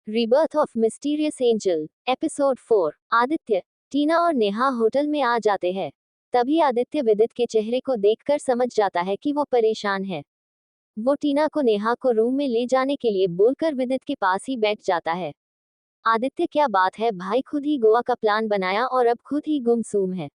Rebirth of mysterious angel episode 4। Aditya, Tina और Neha hotel में आ जाते हैं। तभी आदित्य विदित के चेहरे को देखकर समझ जाता है कि वो परेशान है। वो टीना को नेहा को रूम में ले जाने के लिए बोलकर विदित के पास ही बैठ जाता है। आदित्य, क्या बात है भाई, खुद ही गोवा का प्लान बनाया और अब खुद ही गुमसुम है।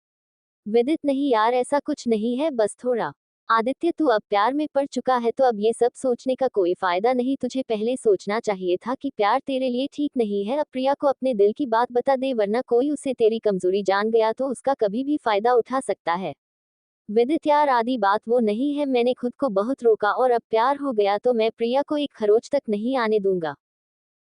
विदित, नहीं यार, ऐसा कुछ नहीं है, बस थोड़ा। आदित्य, तू अब प्यार में पड़ चुका है तो अब ये सब सोचने का कोई फायदा नहीं। तुझे पहले सोचना चाहिए था कि प्यार तेरे लिए ठीक नहीं है। अब प्रिया को अपने दिल की बात बता दे, वरना कोई उसे तेरी कमजोरी जान गया तो उसका कभी भी फायदा उठा सकता है। विदित, यार आदि बात वो नहीं है, मैंने खुद को बहुत रोका और अब प्यार हो गया तो मैं प्रिया को एक खरोच तक नहीं आने दूंगा।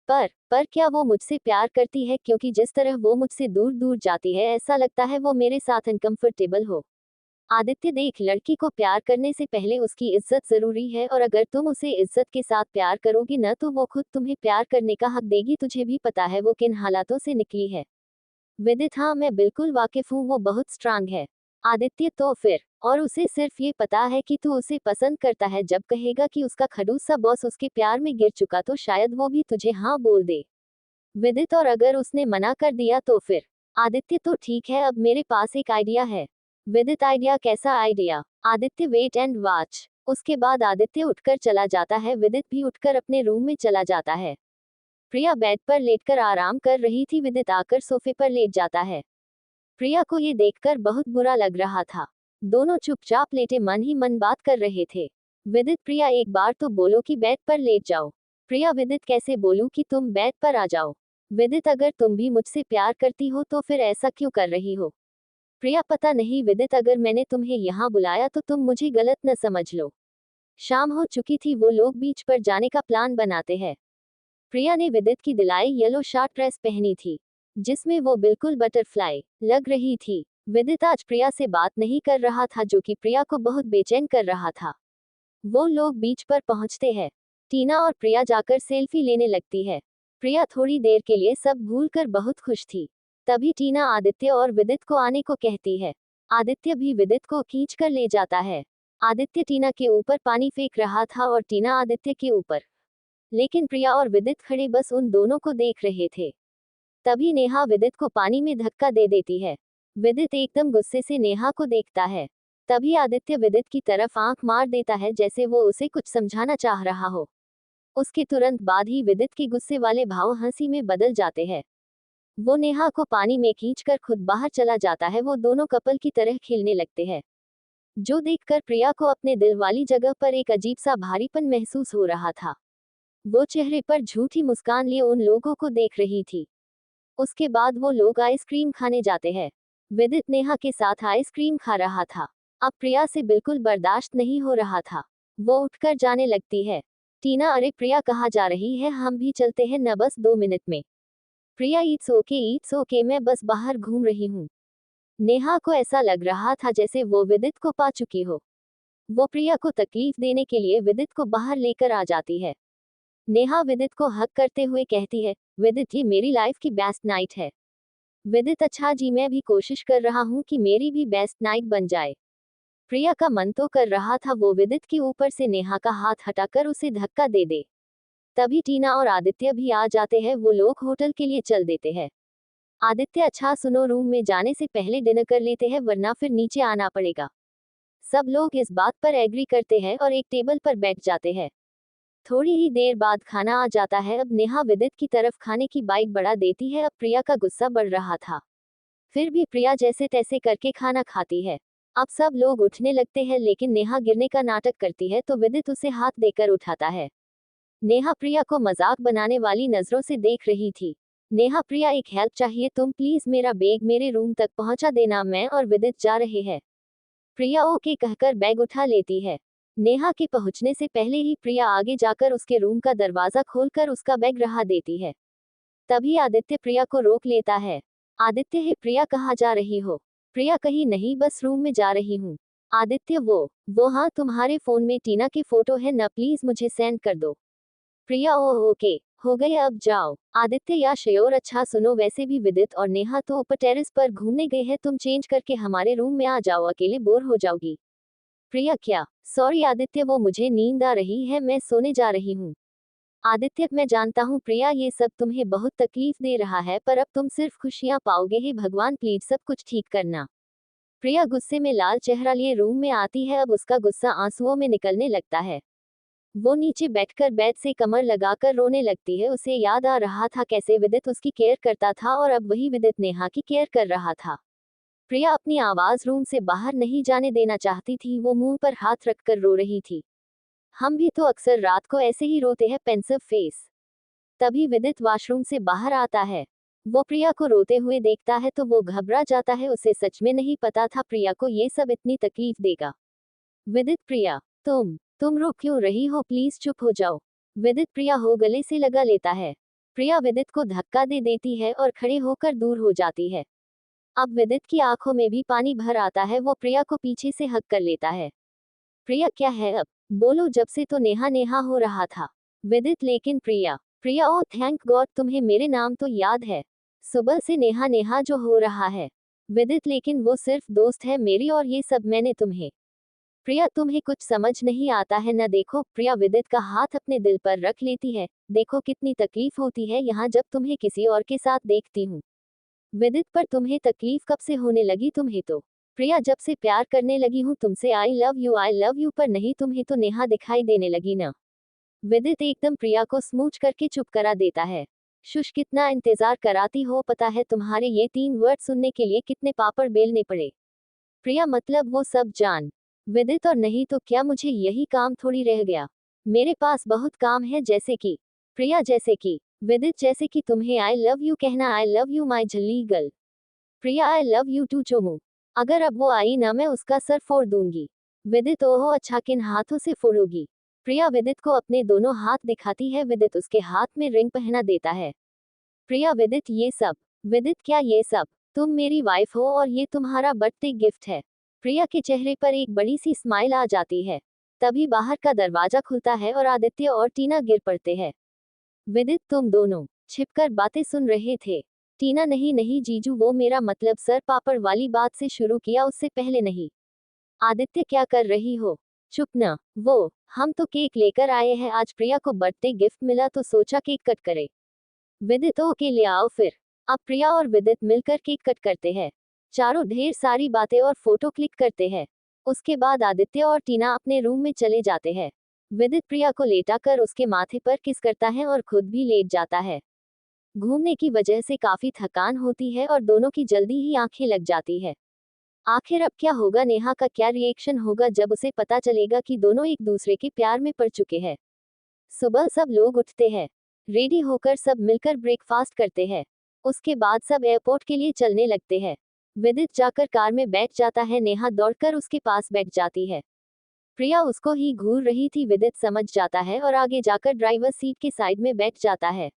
पर क्या वो मुझसे प्यार करती है? क्योंकि जिस तरह वो मुझसे दूर दूर जाती है, ऐसा लगता है वो मेरे साथ अनकंफर्टेबल हो। आदित्य, देख, लड़की को प्यार करने से पहले उसकी इज्जत जरूरी है, और अगर तुम उसे इज्जत के साथ प्यार करोगी न तो वो खुद तुम्हें प्यार करने का हक देगी। तुझे भी पता है वो किन हालातों से निकली है। विदित, हाँ मैं बिल्कुल वाकिफ हूँ, वो बहुत स्ट्रांग है। आदित्य, तो फिर? और उसे सिर्फ ये पता है कि तू उसे पसंद करता है। जब कहेगा कि उसका खड़ूस सा बॉस उसके प्यार में गिर चुका तो शायद वो भी तुझे हाँ बोल दे। विदित, और अगर उसने मना कर दिया तो फिर? आदित्य, तो ठीक है, अब मेरे पास एक आइडिया है। विदित, आइडिया? कैसा idea? Aditya, wait and watch. उसके बाद आदित्य उठकर चला जाता है। विदित भी उठकर अपने रूम में चला जाता है। प्रिया बेड पर लेटकर आराम कर रही थी। विदित आकर सोफे पर लेट जाता है। प्रिया को ये देखकर बहुत बुरा लग रहा था। दोनों चुपचाप लेटे मन ही मन बात कर रहे थे। विदित, प्रिया एक बार तो बोलो कि बेड पर लेट जाओ। प्रिया, विदित, कैसे बोलूं कि तुम बेड पर आ जाओ? विदित, अगर तुम भी मुझसे प्यार करती हो तो फिर ऐसा क्यों कर रही हो? प्रिया, पता नहीं विदित, अगर मैंने तुम्हें यहाँ बुलाया तो तुम मुझे गलत न समझ लो। शाम हो चुकी थी, वो लोग बीच पर जाने का प्लान बनाते हैं। प्रिया ने विदित की दिलाई येलो शार्ट ड्रेस पहनी थी, जिसमें वो बिल्कुल बटरफ्लाई लग रही थी। विदित आज प्रिया से बात नहीं कर रहा था, जो कि प्रिया को बहुत बेचैन कर रहा था। वो लोग बीच पर पहुंचते हैं। टीना और प्रिया जाकर सेल्फी लेने लगती है। प्रिया थोड़ी देर के लिए सब भूलकर बहुत खुश थी। तभी टीना आदित्य और विदित को आने को कहती है। आदित्य भी विदित को खींच कर ले जाता है। आदित्य टीना के ऊपर पानी फेंक रहा था और टीना आदित्य के ऊपर, लेकिन प्रिया और विदित खड़े बस उन दोनों को देख रहे थे। तभी नेहा विदित को पानी में धक्का दे देती है। विदित एकदम गुस्से से नेहा को देखता है। तभी आदित्य विदित की तरफ आंख मार देता है, जैसे वो उसे कुछ समझाना चाह रहा हो। उसके तुरंत बाद ही विदित के गुस्से वाले भाव हंसी में बदल जाते हैं। वो नेहा को पानी में खींचकर खुद बाहर चला जाता है। वो दोनों कपल की तरह खेलने लगते हैं, जो देखकर प्रिया को अपने दिल वाली जगह पर एक अजीब सा भारीपन महसूस हो रहा था। वो चेहरे पर झूठी मुस्कान लिए उन लोगों को देख रही थी। उसके बाद वो लोग आइसक्रीम खाने जाते हैं। विदित नेहा के साथ आइसक्रीम खा रहा था। अब प्रिया से बिल्कुल बर्दाश्त नहीं हो रहा था। वो उठकर जाने लगती है। टीना, अरे प्रिया कहाँ जा रही है? हम भी चलते हैं न, बस 2 मिनट में। प्रिया, इट्स ओके, मैं बस बाहर घूम रही हूँ। नेहा को ऐसा लग रहा था जैसे वो विदित को पा चुकी हो। वो प्रिया को तकलीफ देने के लिए विदित को बाहर लेकर आ जाती है। नेहा विदित को हक करते हुए कहती है, विदित, ये मेरी लाइफ की बेस्ट नाइट है। विदित, अच्छा जी, मैं भी कोशिश कर रहा हूँ कि मेरी भी बेस्ट नाइट बन जाए। प्रिया का मन तो कर रहा था वो विदित के ऊपर से नेहा का हाथ हटाकर उसे धक्का दे दे। तभी टीना और आदित्य भी आ जाते हैं। वो लोग होटल के लिए चल देते हैं। आदित्य, अच्छा सुनो, रूम में जाने से पहले डिनर कर लेते हैं, वरना फिर नीचे आना पड़ेगा। सब लोग इस बात पर एग्री करते हैं और एक टेबल पर बैठ जाते हैं। थोड़ी ही देर बाद खाना आ जाता है। अब नेहा विदित की तरफ खाने की बाइट बढ़ा देती है। अब प्रिया का गुस्सा बढ़ रहा था, फिर भी प्रिया जैसे तैसे करके खाना खाती है। अब सब लोग उठने लगते हैं, लेकिन नेहा गिरने का नाटक करती है तो विदित उसे हाथ देकर उठाता है। नेहा प्रिया को मजाक बनाने वाली नजरों से देख रही थी। नेहा, प्रिया एक हेल्प चाहिए, तुम प्लीज मेरा बैग मेरे रूम तक पहुंचा देना, मैं और विदित जा रहे हैं। प्रिया ओके कहकर बैग उठा लेती है। नेहा के पहुंचने से पहले ही प्रिया आगे जाकर उसके रूम का दरवाजा खोलकर उसका बैग रहा देती है। तभी आदित्य प्रिया को रोक लेता है। आदित्य, है प्रिया, कहाँ जा रही हो? प्रिया, कहीं नहीं, बस रूम में जा रही हूँ। आदित्य, वो हाँ, तुम्हारे फोन में टीना की फोटो है ना, प्लीज मुझे सेंड कर दो। प्रिया, ओह ओके, हो गए, अब जाओ। आदित्य, या श्योर, अच्छा सुनो, वैसे भी विदित और नेहा तो ऊपर टेरेस पर घूमने गए हैं, तुम चेंज करके हमारे रूम में आ जाओ, अकेले बोर हो जाओगी। प्रिया, क्या? सॉरी आदित्य, वो मुझे नींद आ रही है, मैं सोने जा रही हूँ। आदित्य, मैं जानता हूँ प्रिया, ये सब तुम्हें बहुत तकलीफ दे रहा है, पर अब तुम सिर्फ खुशियाँ पाओगे। हे भगवान, प्लीज सब कुछ ठीक करना। प्रिया गुस्से में लाल चेहरा लिए रूम में आती है। अब उसका गुस्सा आंसुओं में निकलने लगता है। वो नीचे बैठकर बेड से कमर लगाकर रोने लगती है। उसे याद आ रहा था कैसे विदित उसकी केयर करता था और अब वही विदित नेहा की केयर कर रहा था। प्रिया अपनी आवाज रूम से बाहर नहीं जाने देना चाहती थी। वो मुंह पर हाथ रखकर रो रही थी। हम भी तो अक्सर रात को ऐसे ही रोते हैं, पेंसिव फेस। तभी विदित वॉशरूम से बाहर आता है। वो प्रिया को रोते हुए देखता है तो वो घबरा जाता है। उसे सच में नहीं पता था प्रिया को ये सब इतनी तकलीफ देगा। विदित, प्रिया, तुम रो क्यों रही हो? प्लीज चुप हो जाओ। विदित प्रिया हो गले से लगा लेता है। प्रिया विदित को धक्का दे देती है और खड़े होकर दूर हो जाती है। अब विदित की आंखों में भी पानी भर आता है। वो प्रिया को पीछे से हक कर लेता है। प्रिया, क्या है अब? बोलो, जब से तो नेहा नेहा हो रहा था। विदित, लेकिन प्रिया, ओ थैंक गॉड, तुम्हें मेरे नाम तो याद है। सुबह से नेहा नेहा जो हो रहा है। विदित, लेकिन वो सिर्फ दोस्त है मेरी, और ये सब मैंने तुम्हें। प्रिया, तुम्हें कुछ समझ नहीं आता है न? देखो। प्रिया विदित का हाथ अपने दिल पर रख लेती है। देखो कितनी तकलीफ होती है यहाँ जब तुम्हें किसी और के साथ देखती हूँ। विदित, पर तुम्हें तकलीफ कब से होने लगी? तुम्हें तो प्रिया जब से प्यार करने लगी हूँ तुमसे। आई लव यू, पर नहीं, तुम्हें तो नेहा दिखाई देने लगी ना। विदित एकदम प्रिया को स्मूच करके चुप करा देता है। शुश, कितना इंतजार कराती हो? पता है तुम्हारे ये 3 वर्ड सुनने के लिए कितने पापड़ बेलने पड़े। प्रिया, मतलब वो सब जान। विदित, और नहीं तो क्या, मुझे यही काम थोड़ी रह गया। मेरे पास बहुत काम है। जैसे कि? प्रिया, जैसे कि? विदित, जैसे कि तुम्हें आई लव यू कहना। आई लव यू माई झल्ली girl. Priya, I love you too चोमू। अगर अब वो आई ना, मैं उसका सर फोड़ दूंगी। विदित, ओहो अच्छा, किन हाथों से फोड़ोगी? प्रिया विदित को अपने दोनों हाथ दिखाती है। विदित उसके हाथ में रिंग पहना देता है। प्रिया, विदित ये सब? विदित, क्या ये सब? तुम मेरी वाइफ हो और ये तुम्हारा बर्थडे गिफ्ट है। प्रिया के चेहरे पर एक बड़ी सी स्माइल आ जाती है। तभी बाहर का दरवाजा खुलता है और आदित्य और टीना गिर पड़ते हैं। विदित, तुम दोनों छिपकर बातें सुन रहे थे? टीना, नहीं नहीं जीजू, वो मेरा मतलब सर पापड़ वाली बात से शुरू किया, उससे पहले नहीं। आदित्य, क्या कर रही हो? चुप न। वो, हम तो केक लेकर आए हैं आज। प्रिया को बर्थडे गिफ्ट मिला तो सोचा केक कट करे। विदित, ओके ले आओ फिर। अब प्रिया और विदित मिलकर केक कट करते हैं। चारों ढेर सारी बातें और फोटो क्लिक करते हैं। उसके बाद आदित्य और टीना अपने रूम में चले जाते हैं। विदित प्रिया को लेटाकर उसके माथे पर किस करता है और खुद भी लेट जाता है। घूमने की वजह से काफी थकान होती है और दोनों की जल्दी ही आंखें लग जाती है। आखिर अब क्या होगा? नेहा का क्या रिएक्शन होगा जब उसे पता चलेगा कि दोनों एक दूसरे के प्यार में पड़ चुके हैं? सुबह सब लोग उठते हैं। रेडी होकर सब मिलकर ब्रेकफास्ट करते हैं। उसके बाद सब एयरपोर्ट के लिए चलने लगते हैं। विदित जाकर कार में बैठ जाता है। नेहा दौड़कर उसके पास बैठ जाती है। प्रिया उसको ही घूर रही थी। विदित समझ जाता है और आगे जाकर ड्राइवर सीट के साइड में बैठ जाता है।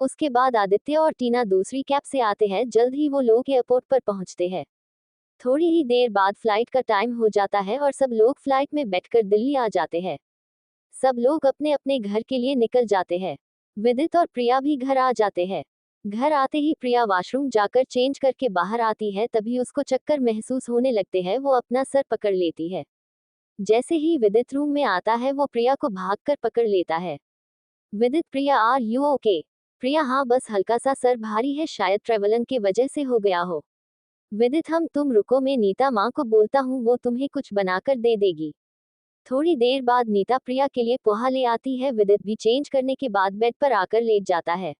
उसके बाद आदित्य और टीना दूसरी कैब से आते हैं। जल्द ही वो लोग एयरपोर्ट पर पहुंचते हैं। थोड़ी ही देर बाद फ्लाइट का टाइम हो जाता है और सब लोग फ्लाइट में बैठकर दिल्ली आ जाते हैं। सब लोग अपने अपने घर के लिए निकल जाते हैं। विदित और प्रिया भी घर आ जाते हैं। घर आते ही प्रिया वॉशरूम जाकर चेंज करके बाहर आती है। तभी उसको चक्कर महसूस होने लगते हैं। वो अपना सर पकड़ लेती है। जैसे ही विदित रूम में आता है वो प्रिया को भागकर पकड़ लेता है। विदित, प्रिया, आर यू ओके? प्रिया, हाँ, बस हल्का सा सर भारी है, शायद ट्रेवलन की वजह से हो गया हो। विदित, तुम रुको, मैं नीता माँ को बोलता हूँ, वो तुम्हें कुछ बनाकर दे देगी। थोड़ी देर बाद नीता प्रिया के लिए पोहा ले आती है। विदित भी चेंज करने के बाद बेड पर आकर लेट जाता है।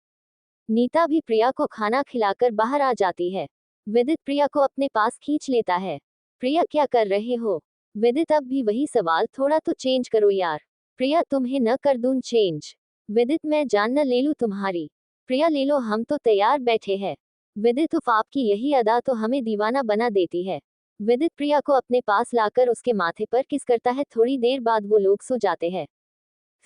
नीता भी प्रिया को खाना खिलाकर बाहर आ जाती है। विदित प्रिया को अपने पास खींच लेता है। प्रिया, क्या कर रहे हो? विदित, अब भी वही सवाल, थोड़ा तो चेंज करो यार। प्रिया, तुम्हें न कर दूं चेंज? विदित, मैं जान न ले लूं तुम्हारी? प्रिया, ले लो, हम तो तैयार बैठे हैं। विदित, उफ, आपकी यही अदा तो हमें दीवाना बना देती है। विदित प्रिया को अपने पास लाकर उसके माथे पर किस करता है। थोड़ी देर बाद वो लोग सो जाते हैं।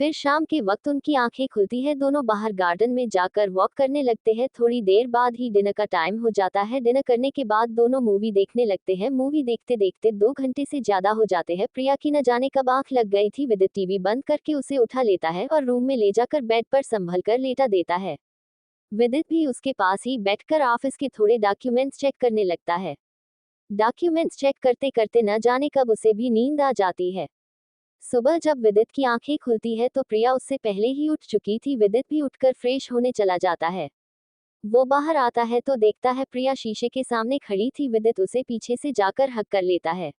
फिर शाम के वक्त उनकी आंखें खुलती है। दोनों बाहर गार्डन में जाकर वॉक करने लगते हैं। थोड़ी देर बाद ही डिनर का टाइम हो जाता है। डिनर करने के बाद दोनों मूवी देखने लगते हैं। मूवी देखते देखते 2 घंटे से ज्यादा हो जाते हैं। प्रिया की न जाने कब आंख लग गई थी। विदित टीवी बंद करके उसे उठा लेता है और रूम में ले जाकर बेड पर संभल कर लेटा देता है। विदित भी उसके पास ही बैठकर ऑफिस के थोड़े डॉक्यूमेंट्स चेक करने लगता है। डॉक्यूमेंट्स चेक करते करते न जाने कब उसे भी नींद आ जाती है। सुबह जब विदित की आंखें खुलती है तो प्रिया उससे पहले ही उठ चुकी थी। विदित भी उठकर फ्रेश होने चला जाता है। वो बाहर आता है तो देखता है प्रिया शीशे के सामने खड़ी थी। विदित उसे पीछे से जाकर हक कर लेता है।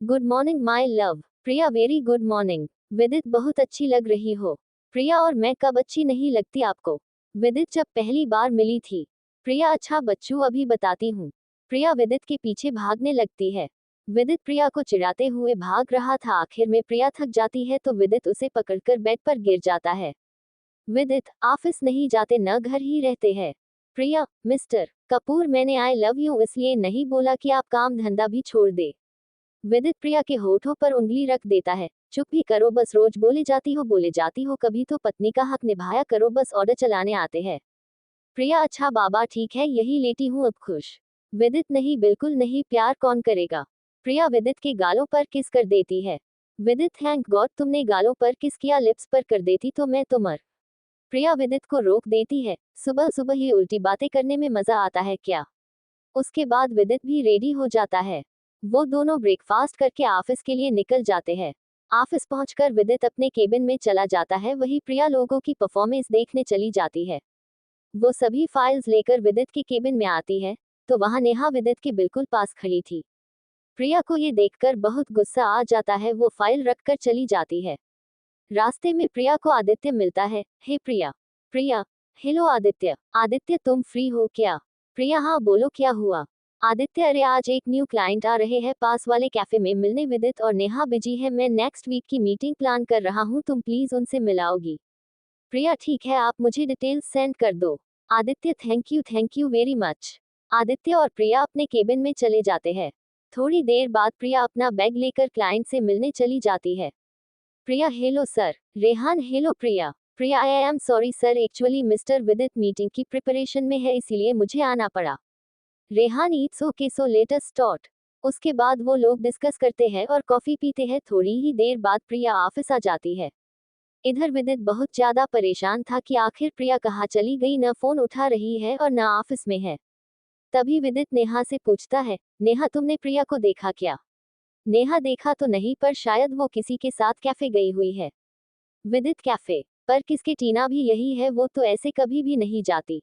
Good morning my love. Priya very good morning. विदित बहुत अच्छी लग रही हो। प्रिया और मैं कब अच्छी नहीं लगती आपको? विदित जब पहली बार मिली थी। प्रिया अच्छा बच्चू अभी बताती हूँ। प्रिया विदित के पीछे भागने लगती है। विदित प्रिया को चिढ़ाते हुए भाग रहा था। आखिर में प्रिया थक जाती है तो विदित उसे पकड़कर बेड पर गिर जाता है। विदित ऑफिस नहीं जाते न घर ही रहते हैं? प्रिया मिस्टर कपूर मैंने आई लव यू इसलिए नहीं बोला कि आप काम धंधा भी छोड़ दे। विदित प्रिया के होठों पर उंगली रख देता है। चुप भी करो बस रोज बोले जाती हो कभी तो पत्नी का हक निभाया करो बस ऑर्डर चलाने आते हैं। प्रिया अच्छा बाबा ठीक है यही लेटी हूँ अब खुश। विदित नहीं बिल्कुल नहीं प्यार कौन करेगा। प्रिया विदित के गालों पर किस कर देती है। विदित थैंक गॉड तुमने गालों पर किस किया लिप्स पर कर देती तो मैं तो मर। प्रिया विदित को रोक देती है। सुबह सुबह ही उल्टी बातें करने में मजा आता है क्या? उसके बाद विदित भी रेडी हो जाता है। वो दोनों ब्रेकफास्ट करके ऑफिस के लिए निकल जाते हैं। ऑफिस पहुंचकर विदित अपने केबिन में चला जाता है। वही प्रिया लोगों की परफॉर्मेंस देखने चली जाती है। वो सभी फाइल्स लेकर विदित के केबिन में आती है तो वहां नेहा विदित के बिल्कुल पास खड़ी थी। प्रिया को ये देखकर बहुत गुस्सा आ जाता है। वो फाइल रखकर चली जाती है। रास्ते में प्रिया को आदित्य मिलता है। हे प्रिया। प्रिया हेलो आदित्य। आदित्य तुम फ्री हो क्या? प्रिया हाँ बोलो क्या हुआ? आदित्य अरे आज एक न्यू क्लाइंट आ रहे हैं पास वाले कैफे में मिलने। विदित और नेहा बिजी है मैं नेक्स्ट वीक की मीटिंग प्लान कर रहा हूँ तुम प्लीज उनसे मिलाओगी? प्रिया ठीक है आप मुझे डिटेल्स सेंड कर दो। Aditya thank you very much. Aditya और प्रिया अपने केबिन में चले जाते हैं। थोड़ी देर बाद प्रिया अपना बैग लेकर क्लाइंट से मिलने चली जाती है। Priya hello sir. Rehan hello Priya. Priya I am sorry sir actually mister Vidit meeting की प्रिपरेशन में है इसीलिए मुझे आना पड़ा। Rehan it's okay so let us start. उसके बाद वो लोग डिस्कस करते हैं और कॉफी पीते हैं। थोड़ी ही देर बाद प्रिया ऑफिस आ जाती है। इधर विदित बहुत ज्यादा परेशान था कि आखिर प्रिया कहाँ चली गई न फोन उठा रही है और न ऑफिस में है। तभी विदित नेहा से पूछता है नेहा तुमने प्रिया को देखा क्या? नेहा देखा तो नहीं पर शायद वो किसी के साथ कैफे गई हुई है। विदित कैफे पर किसके? टीना भी यही है वो तो ऐसे कभी भी नहीं जाती।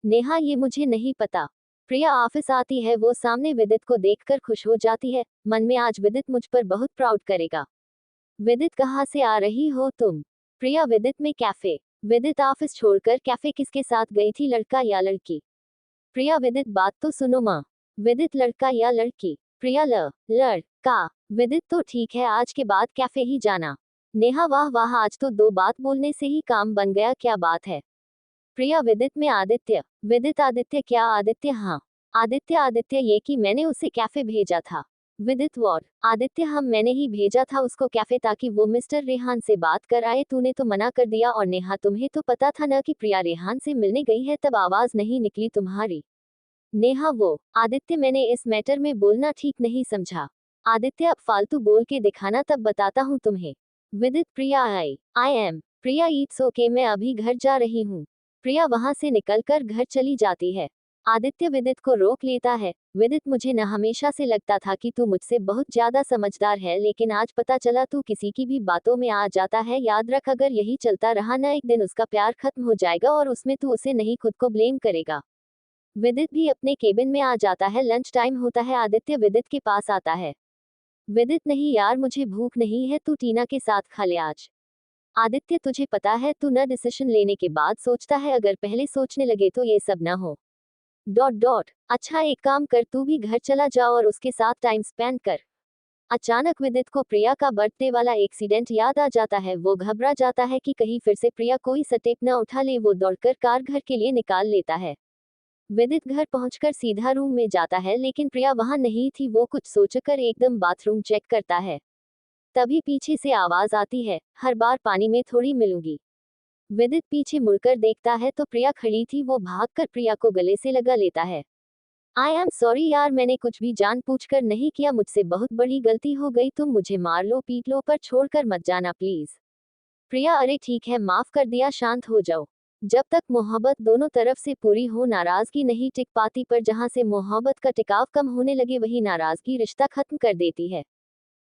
नेहा ये मुझे नहीं पता। प्रिया ऑफिस आती है वो सामने विदित को देखकर खुश हो जाती है। मन में आज विदित मुझ पर बहुत प्राउड करेगा। विदित कहाँ से आ रही हो तुम? प्रिया विदित में कैफे। विदित ऑफिस छोड़कर कैफे किसके साथ गई थी लड़का या लड़की? प्रिया विदित बात तो सुनो माँ। विदित लड़का या लड़की? प्रिया लड़का। विदित तो ठीक है आज के बाद कैफे ही जाना। नेहा वाह वाह आज तो दो बात बोलने से ही काम बन गया क्या बात है? प्रिया विदित में आदित्य। विदित आदित्य क्या आदित्य? हाँ आदित्य ये कि मैंने उसे कैफे भेजा था। विदित वॉट? आदित्य हम मैंने ही भेजा था उसको कैफे ताकि वो मिस्टर रेहान से बात कर आए तूने तो मना कर दिया। और नेहा तुम्हें तो पता था ना कि प्रिया रेहान से मिलने गई है तब आवाज नहीं निकली तुम्हारी। नेहा वो आदित्य मैंने इस मैटर में बोलना ठीक नहीं समझा। आदित्य अब फालतू बोल के दिखाना तब बताता हूँ तुम्हें। Vidit Priya I am Priya it's okay मैं अभी घर जा रही हूँ। प्रिया वहां से निकलकर घर चली जाती है। आदित्य विदित को रोक लेता है। विदित मुझे न हमेशा से लगता था कि तू मुझसे बहुत ज्यादा समझदार है लेकिन आज पता चला तू किसी की भी बातों में आ जाता है। याद रख अगर यही चलता रहा ना एक दिन उसका प्यार खत्म हो जाएगा और उसमें तू उसे नहीं खुद को ब्लेम करेगा। विदित भी अपने केबिन में आ जाता है। लंच टाइम होता है। आदित्य विदित के पास आता है। विदित नहीं यार मुझे भूख नहीं है तू टीना के साथ खा ले आज। आदित्य तुझे पता है तू न डिसीजन लेने के बाद सोचता है अगर पहले सोचने लगे तो ये सब न हो। अच्छा एक काम कर तू भी घर चला जा और उसके साथ टाइम स्पेंड कर। अचानक विदित को प्रिया का बर्थडे वाला एक्सीडेंट याद आ जाता है। वो घबरा जाता है कि कहीं फिर से प्रिया कोई स्टेप न उठा ले। वो दौड़कर कार घर के लिए निकाल लेता है। विदित घर पहुंचकर सीधा रूम में जाता है लेकिन प्रिया वहां नहीं थी। वो कुछ सोचकर एकदम बाथरूम चेक करता है। तभी पीछे से आवाज आती है हर बार पानी में थोड़ी मिलूंगी। विदित पीछे मुड़कर देखता है तो प्रिया खड़ी थी। वो भागकर प्रिया को गले से लगा लेता है। आई एम सॉरी यार मैंने कुछ भी जानबूझकर नहीं किया मुझसे बहुत बड़ी गलती हो गई तुम मुझे मार लो पीट लो पर छोड़कर मत जाना प्लीज। प्रिया अरे ठीक है माफ कर दिया शांत हो जाओ। जब तक मोहब्बत दोनों तरफ से पूरी हो नाराजगी नहीं टिक पाती पर जहां से मोहब्बत का टिकाव कम होने लगे वही नाराजगी रिश्ता खत्म कर देती है।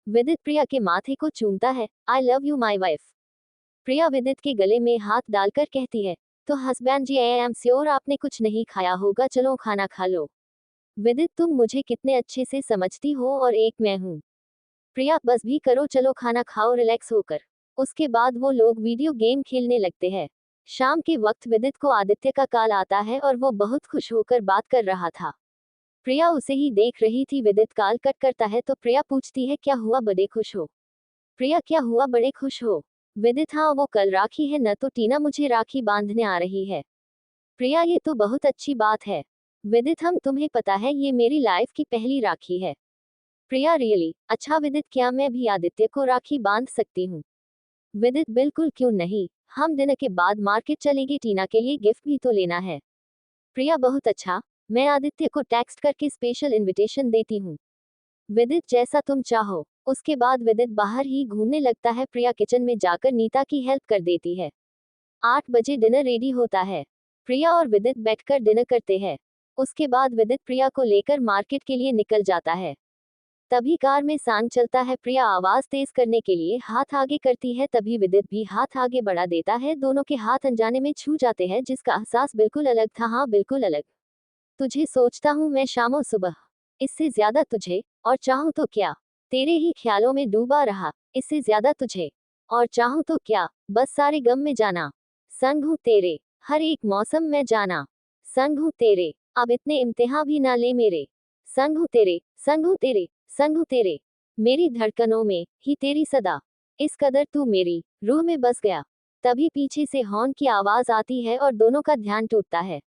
विदित प्रिया के माथे को चूमता है। I love you my wife. Priya Vidit के गले में हाथ डालकर कहती है, तो husband ji, I am sure आपने कुछ नहीं खाया होगा, चलो खाना खा लो। विदित, तुम मुझे कितने अच्छे से समझती हो और एक मैं हूँ। प्रिया, बस भी करो, चलो खाना खाओ रिलैक्स होकर। उसके बाद वो लोग वीडियो गेम खेलने लगते हैं। शाम के वक्त विदित को आदित्य का कॉल आता है और वो बहुत खुश होकर बात कर रहा था। प्रिया उसे ही देख रही थी। विदित कॉल कट करता है तो प्रिया पूछती है, क्या हुआ, बड़े खुश हो? प्रिया, क्या हुआ, बड़े खुश हो? विदित, हाँ, वो कल राखी है न, तो टीना मुझे राखी बांधने आ रही है। प्रिया, ये तो बहुत अच्छी बात है। विदित, हम तुम्हें पता है ये मेरी लाइफ की पहली राखी है। प्रिया, रियली? अच्छा विदित, क्या मैं भी आदित्य को राखी बांध सकती हूँ? विदित, बिल्कुल, क्यों नहीं। हम डिनर के बाद मार्केट चलेंगे, टीना के लिए गिफ्ट भी तो लेना है। प्रिया, बहुत अच्छा, मैं आदित्य को टेक्स्ट करके स्पेशल इनविटेशन देती हूँ। विदित, जैसा तुम चाहो। उसके बाद विदित बाहर ही घूमने लगता है। प्रिया किचन में जाकर नीता की हेल्प कर देती है। 8 बजे डिनर रेडी होता है। प्रिया और विदित बैठकर डिनर करते हैं। उसके बाद विदित प्रिया को लेकर मार्केट के लिए निकल जाता है। तभी कार में सॉन्ग चलता है। प्रिया आवाज तेज करने के लिए हाथ आगे करती है, तभी विदित भी हाथ आगे बढ़ा देता है। दोनों के हाथ अनजाने में छू जाते हैं, जिसका एहसास बिल्कुल अलग था। हाँ, बिल्कुल अलग। तुझे सोचता हूँ मैं शामों सुबह, इससे ज्यादा तुझे, और चाहूँ तो क्या, तेरे ही ख्यालों में डूबा रहा, इससे ज्यादा तुझे, और चाहूँ तो क्या, बस सारे गम में जाना, संग हूँ तेरे, हर एक मौसम में जाना, संग हूँ तेरे, अब इतने इम्तिहान भी ना ले मेरे, संग हूँ तेरे, संग हूँ तेरे, संग हूँ तेरे, मेरी धड़कनों में ही तेरी सदा, इस कदर तू मेरी रूह में बस गया। तभी पीछे से हॉर्न की आवाज आती है और दोनों का ध्यान टूटता है।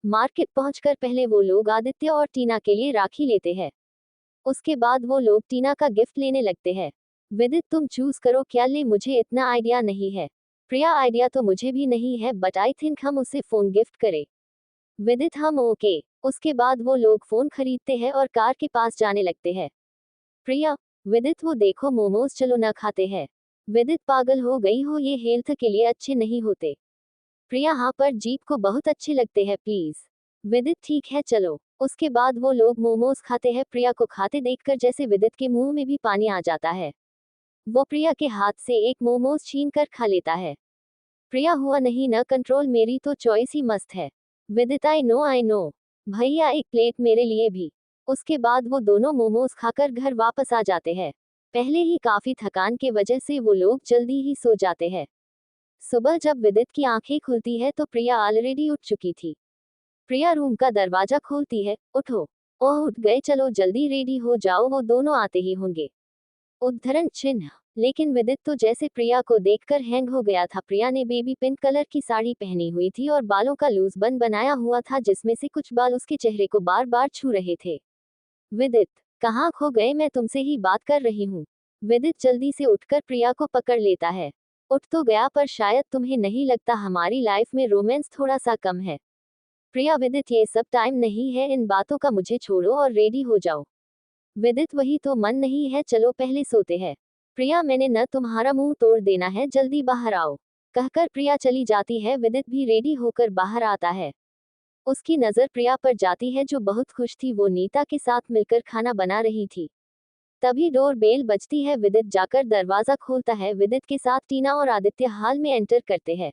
मार्केट पहुंचकर पहले वो लोग आदित्य और टीना के लिए राखी लेते हैं। उसके बाद वो लोग टीना का गिफ्ट लेने लगते हैं। विदित, तुम चूज करो क्या ले, मुझे इतना आइडिया नहीं है। प्रिया, आइडिया तो मुझे भी नहीं है, बट आई थिंक हम उसे फोन गिफ्ट करें। विदित, हम ओके। उसके बाद वो लोग फोन खरीदते हैं और कार के पास जाने लगते हैं। प्रिया, विदित, वो देखो मोमोज, चलो न खाते हैं। विदित, पागल हो गई हो, ये हेल्थ के लिए अच्छे नहीं होते। प्रिया, हाँ, पर जीप को बहुत अच्छे लगते हैं, प्लीज। विदित, ठीक है चलो। उसके बाद वो लोग मोमोज खाते हैं। प्रिया को खाते देखकर जैसे विदित के मुंह में भी पानी आ जाता है। वो प्रिया के हाथ से एक मोमोज छीन कर खा लेता है। प्रिया, हुआ नहीं न कंट्रोल, मेरी तो चॉइस ही मस्त है। Vidit, I know I know. भैया, एक प्लेट मेरे लिए भी। उसके बाद वो दोनों मोमोज खाकर घर वापस आ जाते हैं। पहले ही काफी थकान के वजह से वो लोग जल्दी ही सो जाते हैं। सुबह जब विदित की आंखें खुलती है तो प्रिया ऑलरेडी उठ चुकी थी। प्रिया रूम का दरवाजा खोलती है। उठो। ओह, उठ गए, चलो जल्दी रेडी हो जाओ, वो दोनों आते ही होंगे। उद्धरण चिन्ह। लेकिन विदित तो जैसे प्रिया को देखकर हैंग हो गया था। प्रिया ने बेबी पिंक कलर की साड़ी पहनी हुई थी और बालों का लूज बन बनाया हुआ था, जिसमें से कुछ बाल उसके चेहरे को बार बार छू रहे थे। विदित, कहाँ खो गए, मैं तुमसे ही बात कर रही हूँ। विदित जल्दी से उठकर प्रिया को पकड़ लेता है। उठ तो गया, पर शायद तुम्हें नहीं लगता हमारी लाइफ में रोमांस थोड़ा सा कम है? प्रिया, विदित, ये सब टाइम नहीं है, इन बातों का, मुझे छोड़ो और रेडी हो जाओ। विदित, वही तो मन नहीं है, चलो पहले सोते हैं। प्रिया, मैंने न तुम्हारा मुंह तोड़ देना है, जल्दी बाहर आओ। कहकर प्रिया चली जाती है। विदित भी रेडी होकर बाहर आता है। उसकी नजर प्रिया पर जाती है, जो बहुत खुश थी। वो नीता के साथ मिलकर खाना बना रही थी। तभी डोर बेल बजती है। विदित जाकर दरवाजा खोलता है। विदित के साथ टीना और आदित्य हाल में एंटर करते हैं।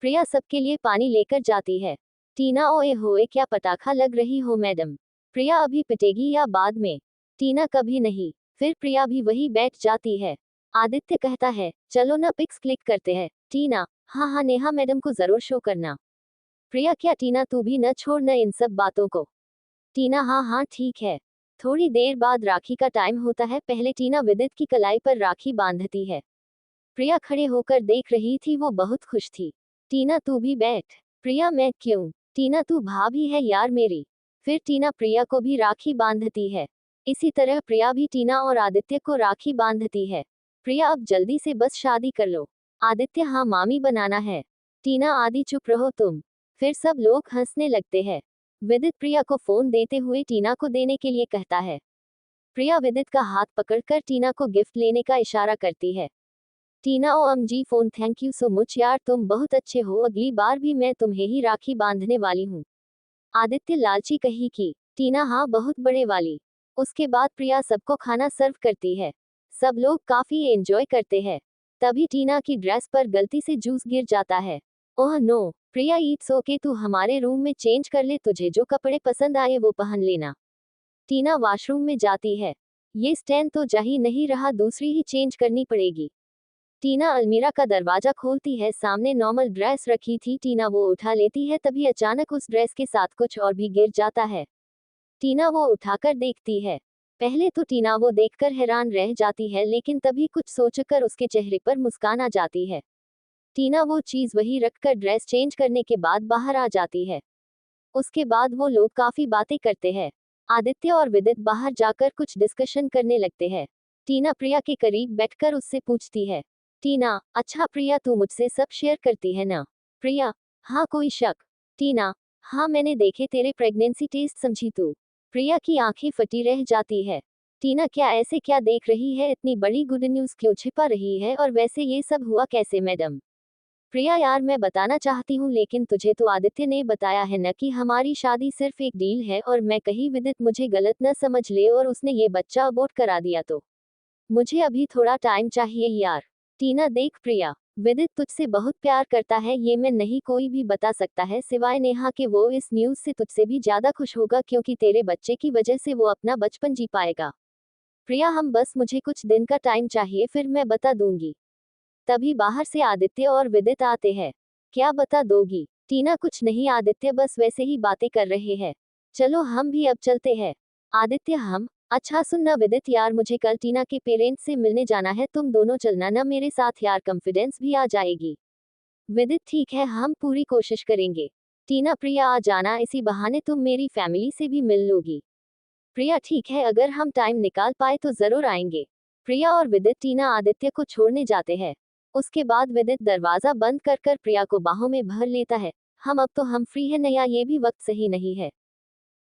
प्रिया सबके लिए पानी लेकर जाती है। टीना, ओए होए, क्या पटाखा लग रही हो मैडम। प्रिया, अभी पिटेगी या बाद में? टीना, कभी नहीं। फिर प्रिया भी वही बैठ जाती है। आदित्य कहता है, चलो ना पिक्स क्लिक करते हैं। टीना, हाँ हाँ नेहा मैडम को जरूर शो करना। प्रिया, क्या टीना, तू भी न छोड़ न इन सब बातों को। टीना, हाँ हाँ ठीक है। थोड़ी देर बाद राखी का टाइम होता है। पहले टीना विदित की कलाई पर राखी बांधती है। प्रिया खड़े होकर देख रही थी, वो बहुत खुश थी। टीना, तू भी बैठ। प्रिया, मैं क्यों? टीना, तू भाभी है यार मेरी। फिर टीना प्रिया को भी राखी बांधती है। इसी तरह प्रिया भी टीना और आदित्य को राखी बांधती है। प्रिया, अब जल्दी से बस शादी कर लो। आदित्य, हाँ मामी बनाना है। टीना, आदि चुप रहो तुम। फिर सब लोग हंसने लगते हैं। विदित प्रिया को फोन देते हुए टीना को देने के लिए कहता है। प्रिया विदित का हाथ पकड़कर टीना को गिफ्ट लेने का इशारा करती है। Tina, O M G phone, thank you so much यार, तुम बहुत अच्छे हो, अगली बार भी मैं तुम्हें ही राखी बांधने वाली हूँ। आदित्य लालची कही की। टीना, हाँ बहुत बड़े वाली। उसके बाद प्रिया सबको खाना सर्व करती है। सब लोग काफी एंजॉय करते हैं। तभी टीना की ड्रेस पर गलती से जूस गिर जाता है। Oh no Priya, it's okay, तू हमारे रूम में चेंज कर ले, तुझे जो कपड़े पसंद आए वो पहन लेना। टीना वॉशरूम में जाती है। ये स्टैंड तो जा ही नहीं रहा, दूसरी ही चेंज करनी पड़ेगी। टीना अलमीरा का दरवाजा खोलती है, सामने नॉर्मल ड्रेस रखी थी। टीना वो उठा लेती है, तभी अचानक उस ड्रेस के साथ कुछ और भी गिर जाता है। टीना वो उठाकर देखती है। पहले तो टीना वो देखकर हैरान रह जाती है, लेकिन तभी कुछ सोचकर उसके चेहरे पर मुस्कान आ जाती है। टीना वो चीज वही रखकर ड्रेस चेंज करने के बाद बाहर आ जाती है। उसके बाद वो लोग काफी बातें करते हैं। आदित्य और विदित बाहर जाकर कुछ डिस्कशन करने लगते हैं। टीना प्रिया के करीब बैठकर उससे पूछती है। टीना, अच्छा प्रिया, तू मुझसे सब शेयर करती है ना? प्रिया, हाँ, कोई शक? टीना, हाँ, मैंने देखे तेरे प्रेगनेंसी टेस्ट, समझी तू? प्रिया की आंखें फटी रह जाती है। टीना, क्या ऐसे क्या देख रही है? इतनी बड़ी गुड न्यूज क्यों छिपा रही है? और वैसे ये सब हुआ कैसे मैडम? प्रिया, यार मैं बताना चाहती हूँ, लेकिन तुझे तो आदित्य ने बताया है न कि हमारी शादी सिर्फ एक डील है, और मैं कहीं विदित मुझे गलत न समझ ले और उसने ये बच्चा अबॉर्ट करा दिया तो। मुझे अभी थोड़ा टाइम चाहिए यार। टीना, देख प्रिया, विदित तुझसे बहुत प्यार करता है, ये मैं नहीं कोई भी बता सकता है सिवाय नेहा के। वो इस न्यूज से तुझसे भी ज्यादा खुश होगा, क्योंकि तेरे बच्चे की वजह से वो अपना बचपन जी पाएगा। प्रिया, हम बस, मुझे कुछ दिन का टाइम चाहिए, फिर मैं बता दूंगी। तभी बाहर से आदित्य और विदित आते हैं। क्या बता दोगी? टीना, कुछ नहीं आदित्य, बस वैसे ही बातें कर रहे हैं। चलो हम भी अब चलते हैं। आदित्य, हम? अच्छा सुनना विदित, यार मुझे कल टीना के पेरेंट्स से मिलने जाना है, तुम दोनों चलना ना मेरे साथ यार, कॉन्फिडेंस भी आ जाएगी। विदित, ठीक है, हम पूरी कोशिश करेंगे। टीना, प्रिया आ जाना, इसी बहाने तुम मेरी फैमिली से भी मिल लोगी। प्रिया, ठीक है, अगर हम टाइम निकाल पाए तो जरूर आएंगे। प्रिया और विदित टीना आदित्य को छोड़ने जाते हैं। उसके बाद विदित दरवाजा बंद कर कर प्रिया को बाहों में भर लेता है। हम फ्री है नया, ये भी वक्त सही नहीं है।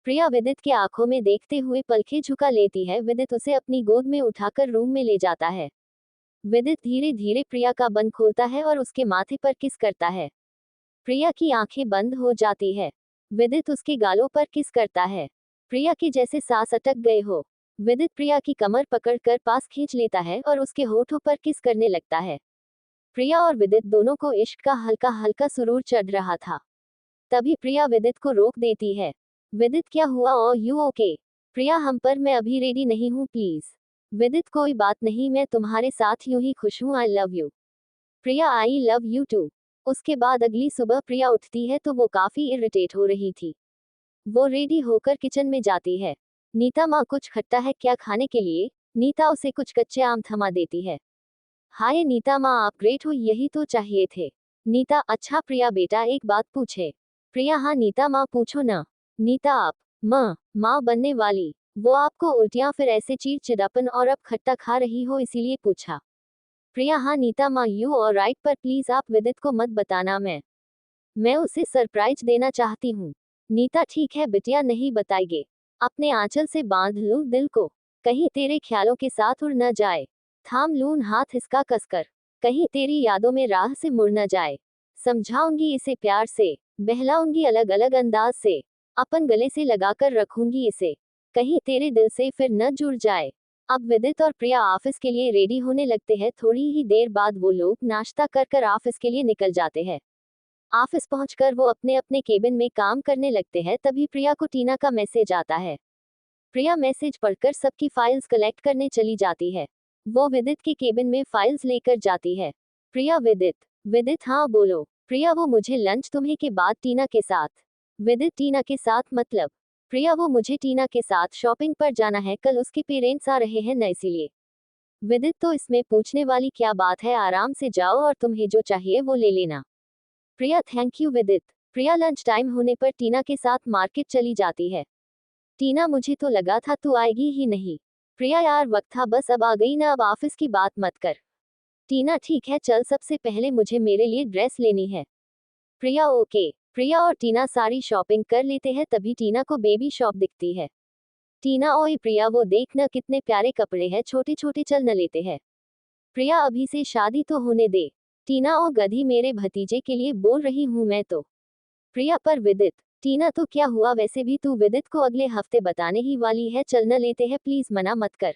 प्रिया विदित के आंखों में देखते हुए पलकें झुका लेती है। विदित उसे अपनी गोद में उठाकर रूम में ले जाता है। विदित धीरे धीरे प्रिया का बंद खोलता है और उसके माथे पर किस करता है। प्रिया की आंखें बंद हो जाती है। विदित उसके गालों पर किस करता है। प्रिया के जैसे सांस अटक गए हो। विदित प्रिया की कमर पकड़कर पास खींच लेता है और उसके होठों पर किस करने लगता है। प्रिया और विदित दोनों को इश्क का हल्का हल्का सुरूर चढ़ रहा था। तभी प्रिया विदित को रोक देती है। विदित, क्या हुआ? ओ यू ओके? प्रिया, हम पर मैं अभी रेडी नहीं हूँ प्लीज। विदित, कोई बात नहीं, मैं तुम्हारे साथ यूं ही खुश हूँ, I love you. Priya, I love you too. उसके बाद अगली सुबह प्रिया उठती है तो वो काफी इरिटेट हो रही थी। वो रेडी होकर किचन में जाती है। नीता, माँ कुछ खट्टा है क्या खाने के लिए? नीता उसे कुछ कच्चे आम थमा देती है। हाय नीता माँ, आप ग्रेट हो, यही तो चाहिए थे। नीता, अच्छा प्रिया बेटा, एक बात पूछे? प्रिया, हाँ नीता माँ, पूछो ना। नीता, आप माँ बनने वाली, वो आपको उल्टियाँ फिर ऐसे चिड़चिड़ापन और अब खट्टा खा रही हो इसीलिए पूछा। प्रिया, हाँ नीता माँ, यू ऑलराइट, पर प्लीज आप विदित को मत बताना, मैं उसे सरप्राइज देना चाहती हूँ। नीता, ठीक है बिटिया, नहीं बताएंगे। अपने आंचल से बांध लूं दिल को, कहीं तेरे ख्यालों के साथ उड़ न जाए। थाम लूं हाथ इसका कसकर, कहीं तेरी यादों में राह से मुड़ न जाए। समझाऊंगी इसे प्यार से, बहलाऊंगी अलग अलग अंदाज से, अपन गले से लगाकर रखूंगी इसे, कहीं तेरे दिल से फिर न जुड़ जाए। अब विदित और प्रिया ऑफिस के लिए रेडी होने लगते हैं। थोड़ी ही देर बाद वो लोग नाश्ता कर कर ऑफिस के लिए निकल जाते हैं। ऑफिस पहुंचकर वो अपने अपने केबिन में काम करने लगते हैं। तभी प्रिया को टीना का मैसेज आता है। प्रिया मैसेज पढ़कर सबकी फाइल्स कलेक्ट करने चली जाती है। वो विदित के केबिन में फाइल्स लेकर जाती है। प्रिया, विदित। विदित, हाँ बोलो। प्रिया, वो मुझे लंच तुम्हें के बाद टीना के साथ। विदित, टीना के साथ मतलब? प्रिया, वो मुझे टीना के साथ शॉपिंग पर जाना है, कल उसके पेरेंट्स आ रहे हैं न इसीलिए। विदित, तो इसमें पूछने वाली क्या बात है, आराम से जाओ और तुम्हें जो चाहिए वो ले लेना। प्रिया, थैंक यू विदित। प्रिया लंच टाइम होने पर टीना के साथ मार्केट चली जाती है। टीना, मुझे तो लगा था तू आएगी ही नहीं। प्रिया, यार वक्त था बस, अब आ गई ना, अब ऑफिस की बात मत कर। टीना, ठीक है चल, सबसे पहले मुझे मेरे लिए ड्रेस लेनी है। प्रिया, ओके। प्रिया और टीना सारी शॉपिंग कर लेते हैं। तभी टीना को बेबी शॉप दिखती है। टीना, ओए प्रिया, वो देख न कितने प्यारे कपड़े हैं, छोटे छोटे, चल न लेते हैं। प्रिया, अभी से शादी तो होने दे। टीना, ओ गधी, मेरे भतीजे के लिए बोल रही हूँ मैं तो। प्रिया, पर विदित। टीना, तो क्या हुआ, वैसे भी तू विदित को अगले हफ्ते बताने ही वाली है, चल न लेते हैं प्लीज, मना मत कर।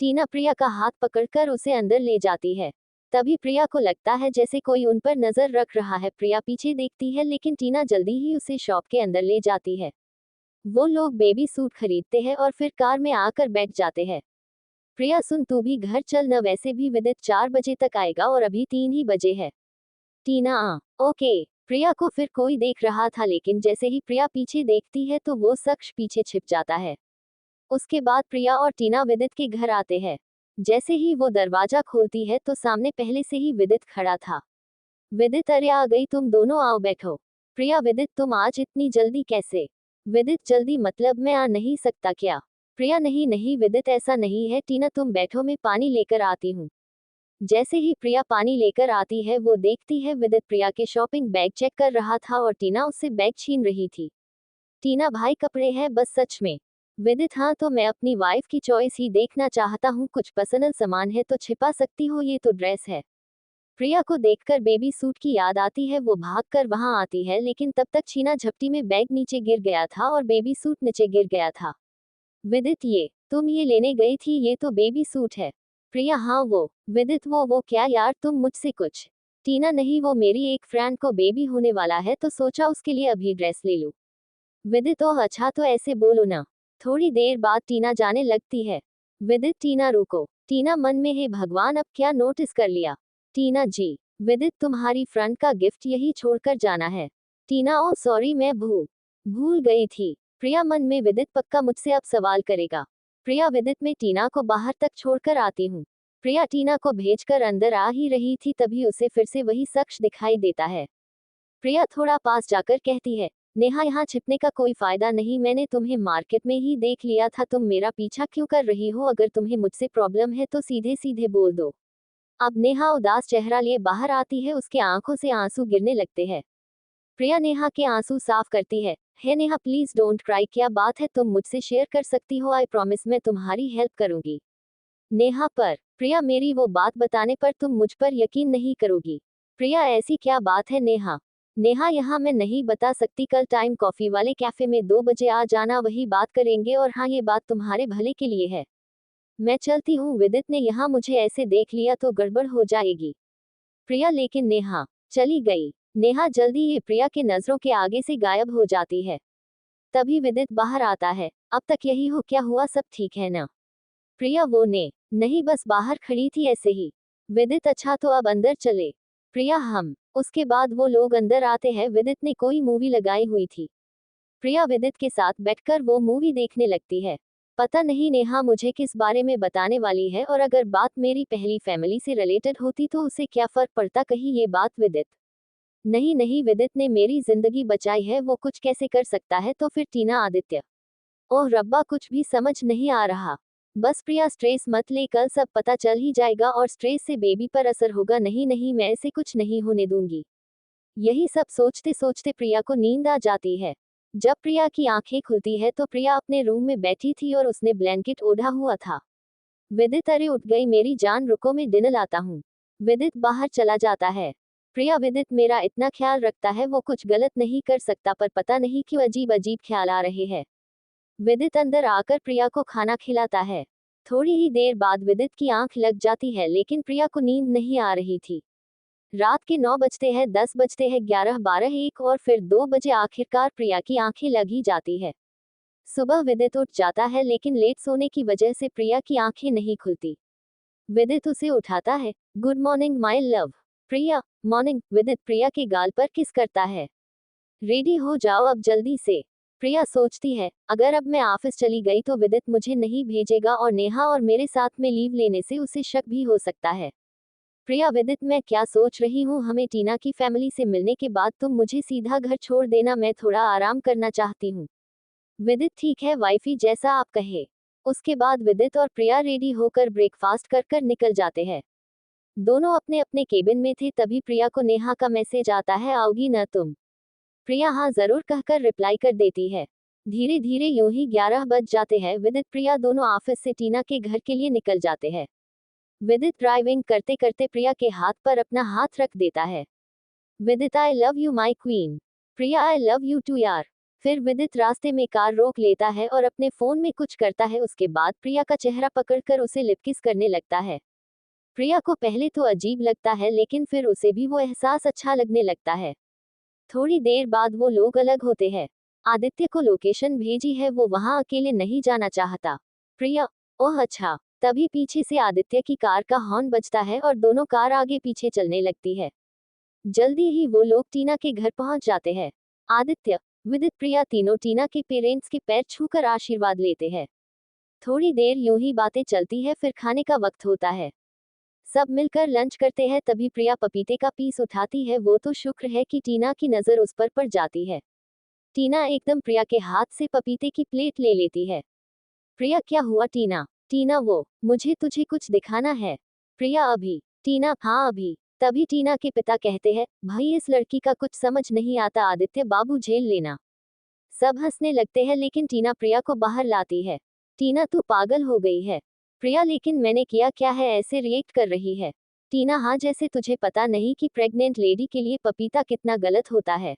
टीना प्रिया का हाथ पकड़कर उसे अंदर ले जाती है। तभी प्रिया को लगता है जैसे कोई उन पर नजर रख रहा है। प्रिया पीछे देखती है लेकिन टीना जल्दी ही उसे शॉप के अंदर ले जाती है। वो लोग बेबी सूट खरीदते हैं और फिर कार में आकर बैठ जाते हैं। प्रिया सुन, तू भी घर चल न, वैसे भी विदित 4 बजे तक आएगा और अभी 3 ही बजे है। टीना ओके। प्रिया को फिर कोई देख रहा था लेकिन जैसे ही प्रिया पीछे देखती है तो वो शख्स पीछे छिप जाता है। उसके बाद प्रिया और टीना विदित के घर आते हैं। जैसे ही वो दरवाजा खोलती है तो सामने पहले से ही विदित खड़ा था। विदित, अरे आ गई तुम दोनों, आओ बैठो। प्रिया, विदित तुम आज इतनी जल्दी कैसे? विदित, जल्दी मतलब मैं आ नहीं सकता क्या? प्रिया, नहीं नहीं विदित, ऐसा नहीं है। टीना तुम बैठो, मैं पानी लेकर आती हूँ। जैसे ही प्रिया पानी लेकर आती है वो देखती है विदित प्रिया के शॉपिंग बैग चेक कर रहा था और टीना उससे बैग छीन रही थी। टीना, भाई कपड़े हैं बस, सच में? विदित, हाँ तो मैं अपनी वाइफ की चॉइस ही देखना चाहता हूँ, कुछ पर्सनल सामान है तो छिपा सकती हो, ये तो ड्रेस है। प्रिया को देखकर बेबी सूट की याद आती है। वो भागकर वहां आती है लेकिन तब तक छीना झपटी में बैग नीचे गिर गया था और बेबी सूट नीचे गिर गया था। विदित, ये तुम ये लेने गई थी? ये तो बेबी सूट है। प्रिया, हाँ वो। विदित, वो क्या यार, तुम मुझसे कुछ? टीना, नहीं वो मेरी एक फ्रेंड को बेबी होने वाला है तो सोचा उसके लिए अभी ड्रेस ले लूं। विदित, ओह अच्छा, तो ऐसे बोलो ना। थोड़ी देर बाद टीना जाने लगती है। विदित, टीना रुको। टीना मन में, हे भगवान, अब क्या नोटिस कर लिया? टीना, जी। विदित, तुम्हारी फ्रेंड का गिफ्ट यही छोड़कर जाना है। टीना, ओह सॉरी, मैं भूल गई थी। प्रिया मन में, विदित पक्का मुझसे अब सवाल करेगा। प्रिया, विदित मैं टीना को बाहर तक छोड़कर आती हूँ। प्रिया टीना को भेजकर अंदर आ ही रही थी तभी उसे फिर से वही शख्स दिखाई देता है। प्रिया थोड़ा पास जाकर कहती है, नेहा यहाँ छिपने का कोई फायदा नहीं, मैंने तुम्हें मार्केट में ही देख लिया था, तुम मेरा पीछा क्यों कर रही हो? अगर तुम्हें मुझसे प्रॉब्लम है तो सीधे सीधे बोल दो। अब नेहा उदास चेहरा लिए बाहर आती है, उसके आंखों से आंसू गिरने लगते हैं। प्रिया नेहा के आंसू साफ करती है, हे नेहा प्लीज डोंट क्राई, क्या बात है, तुम मुझसे शेयर कर सकती हो, आई प्रॉमिस मैं तुम्हारी हेल्प करूंगी। नेहा, पर प्रिया मेरी वो बात बताने पर तुम मुझ पर यकीन नहीं करोगी। प्रिया, ऐसी क्या बात है नेहा? नेहा, यहाँ मैं नहीं बता सकती, कल टाइम कॉफी वाले कैफे में 2 बजे आ जाना, वही बात करेंगे, और हाँ ये बात तुम्हारे भले के लिए है। मैं चलती हूँ, विदित ने यहाँ मुझे ऐसे देख लिया तो गड़बड़ हो जाएगी। प्रिया, लेकिन नेहा चली गई। नेहा जल्दी ही प्रिया के नजरों के आगे से गायब हो जाती है। तभी विदित बाहर आता है, अब तक यही हो, क्या हुआ, सब ठीक है ना? प्रिया, वो ने नहीं, बस बाहर खड़ी थी ऐसे ही। विदित, अच्छा तो अब अंदर चले। प्रिया, हम। उसके बाद वो लोग अंदर आते हैं। विदित ने कोई मूवी लगाई हुई थी। प्रिया विदित के साथ बैठकर वो मूवी देखने लगती है। पता नहीं नेहा मुझे किस बारे में बताने वाली है, और अगर बात मेरी पहली फैमिली से रिलेटेड होती तो उसे क्या फर्क पड़ता, कहीं ये बात विदित नहीं नहीं, विदित ने मेरी जिंदगी बचाई है, वो कुछ कैसे कर सकता है, तो फिर टीना, आदित्य, ओह रब्बा कुछ भी समझ नहीं आ रहा। बस प्रिया स्ट्रेस मत ले, कल सब पता चल ही जाएगा और स्ट्रेस से बेबी पर असर होगा। नहीं नहीं, मैं ऐसे कुछ नहीं होने दूंगी। यही सब सोचते सोचते प्रिया को नींद आ जाती है। जब प्रिया की आंखें खुलती है तो प्रिया अपने रूम में बैठी थी और उसने ब्लैंकेट ओढ़ा हुआ था। विदित, अरे उठ गई मेरी जान, रुको मैं डिनर लाता हूँ। विदित बाहर चला जाता है। प्रिया, विदित मेरा इतना ख्याल रखता है, वो कुछ गलत नहीं कर सकता, पर पता नहीं क्यों अजीब अजीब ख्याल आ रहे हैं। विदित अंदर आकर प्रिया को खाना खिलाता है। थोड़ी ही देर बाद विदित की आंख लग जाती है लेकिन प्रिया को नींद नहीं आ रही थी। रात के 9 बजते हैं, 10 बजते हैं, 11, 12, 1 और फिर 2 बजे आखिरकार प्रिया की आंखें लग ही जाती है। सुबह विदित उठ जाता है लेकिन लेट सोने की वजह से प्रिया की आंखें नहीं खुलती। विदित उसे उठाता है, good morning my love. Priya, morning. विदित प्रिया के गाल पर किस करता है, रेडी हो जाओ अब जल्दी से। प्रिया सोचती है, अगर अब मैं ऑफिस चली गई तो विदित मुझे नहीं भेजेगा और नेहा और मेरे साथ में लीव लेने से उसे शक भी हो सकता है। प्रिया, विदित मैं क्या सोच रही हूँ, हमें टीना की फैमिली से मिलने के बाद तुम मुझे सीधा घर छोड़ देना, मैं थोड़ा आराम करना चाहती हूँ। विदित, ठीक है वाइफी, जैसा आप कहे। उसके बाद विदित और प्रिया रेडी होकर ब्रेकफास्ट कर कर निकल जाते हैं। दोनों अपने अपने केबिन में थे तभी प्रिया को नेहा का मैसेज आता है, आओगी न तुम? प्रिया हाँ जरूर कहकर रिप्लाई कर देती है। धीरे धीरे यूं ही 11 बज जाते हैं। विदित प्रिया दोनों ऑफिस से टीना के घर के लिए निकल जाते हैं। विदित ड्राइविंग करते करते प्रिया के हाथ पर अपना हाथ रख देता है। Vidit, I love you my queen. Priya, I love you too यार। फिर विदित रास्ते में कार रोक लेता है और अपने फोन में कुछ करता है। उसके बाद प्रिया का चेहरा पकड़कर उसे लिपकिस करने लगता है। प्रिया को पहले तो अजीब लगता है, लेकिन फिर उसे भी वो एहसास अच्छा लगने लगता है। थोड़ी देर बाद वो लोग अलग होते हैं। आदित्य को लोकेशन भेजी है, वो वहां अकेले नहीं जाना चाहता। प्रिया, ओह अच्छा। तभी पीछे से आदित्य की कार का हॉर्न बजता है और दोनों कार आगे पीछे चलने लगती है। जल्दी ही वो लोग टीना के घर पहुंच जाते हैं। आदित्य, विदित, प्रिया तीनों टीना के पेरेंट्स के पैर छूकर आशीर्वाद लेते हैं। थोड़ी देर यूं ही बातें चलती है, फिर खाने का वक्त होता है। सब मिलकर लंच करते हैं। तभी प्रिया पपीते का पीस उठाती है। वो तो शुक्र है कि टीना की नजर उस पर पड़ जाती है। टीना एकदम प्रिया के हाथ से पपीते की प्लेट ले लेती है। प्रिया, क्या हुआ टीना? टीना, वो, मुझे तुझे कुछ दिखाना है। प्रिया, अभी? टीना, हाँ अभी। तभी टीना के पिता कहते हैं, भाई इस लड़की का कुछ समझ नहीं आता, आदित्य बाबू झेल लेना। सब हंसने लगते हैं, लेकिन टीना प्रिया को बाहर लाती है। टीना, तू पागल हो गई है। प्रिया, लेकिन मैंने किया क्या है, ऐसे रिएक्ट कर रही है? टीना, हाँ, जैसे तुझे पता नहीं कि प्रेग्नेंट लेडी के लिए पपीता कितना गलत होता है।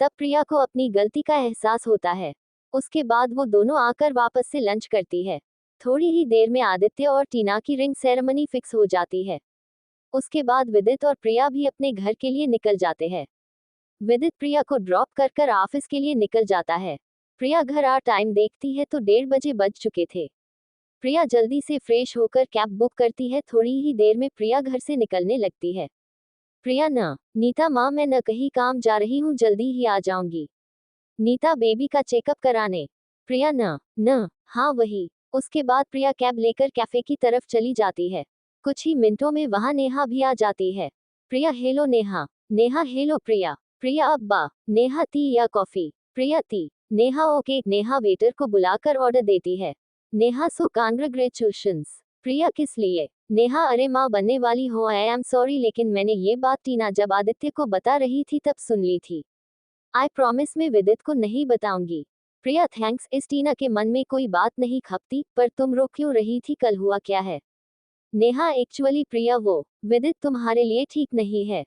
तब प्रिया को अपनी गलती का एहसास होता है। उसके बाद वो दोनों आकर वापस से लंच करती है। थोड़ी ही देर में आदित्य और टीना की रिंग सेरेमनी फिक्स हो जाती है। उसके बाद विदित और प्रिया भी अपने घर के लिए निकल जाते हैं। विदित प्रिया को ड्रॉप कर कर ऑफिस के लिए निकल जाता है। प्रिया घर आ टाइम देखती है तो 1:30 बजे बज चुके थे। प्रिया जल्दी से फ्रेश होकर कैब बुक करती है। थोड़ी ही देर में प्रिया घर से निकलने लगती है। प्रिया, न नीता माँ, मैं न कहीं काम जा रही हूँ, जल्दी ही आ जाऊंगी। नीता, बेबी का चेकअप कराने। प्रिया, न न हाँ वही। उसके बाद प्रिया कैब लेकर कैफे की तरफ चली जाती है। कुछ ही मिनटों में वहां नेहा भी आ जाती है। प्रिया, हेलो नेहा। नेहा, हेलो प्रिया। प्रिया, अब्बा। नेहा, टी या coffee? Priya, tea. Neha, okay. Neha waiter को बुलाकर ऑर्डर देती है। नेहा, सो कांग्रेचुलेशंस। प्रिया, किस लिए? नेहा, अरे माँ बनने वाली हो। आई एम सॉरी, लेकिन मैंने ये बात टीना जब आदित्य को बता रही थी तब सुन ली थी। आई प्रॉमिस मैं विदित को नहीं बताऊंगी। प्रिया, थैंक्स। इस टीना के मन में कोई बात नहीं खपती, पर तुम रो क्यों रही थी, कल हुआ क्या है? नेहा, एक्चुअली प्रिया, वो विदित तुम्हारे लिए ठीक नहीं है।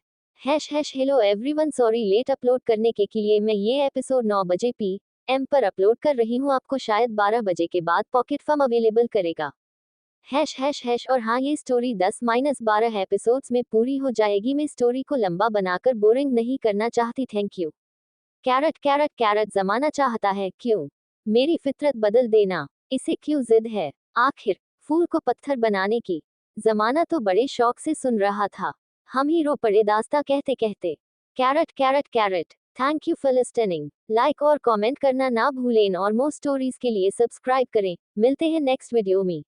Hello everyone, sorry late upload करने के लिए। मैं ये एपिसोड 9 बजे PM पर अपलोड कर रही हूँ, आपको शायद 12 बजे के बाद पॉकेट फम अवेलेबल करेगा। और हाँ, ये स्टोरी 10-12 एपिसोड्स में पूरी हो जाएगी। मैं स्टोरी को लंबा बनाकर बोरिंग नहीं करना चाहती। Thank you. Carrot carrot carrot जमाना चाहता है, क्यों? मेरी फितरत बदल देना, इसे क्यों जिद है? आखिर फूल को पत्थर बनाने की जमाना तो बड़े शौक से सुन रहा था। हम ही रो पड़े दास्ता कहते कहते। Carrot carrot carrot. Thank you for listening. Like और कमेंट करना ना भूलें और मोर स्टोरीज के लिए सब्सक्राइब करें। मिलते हैं नेक्स्ट वीडियो में।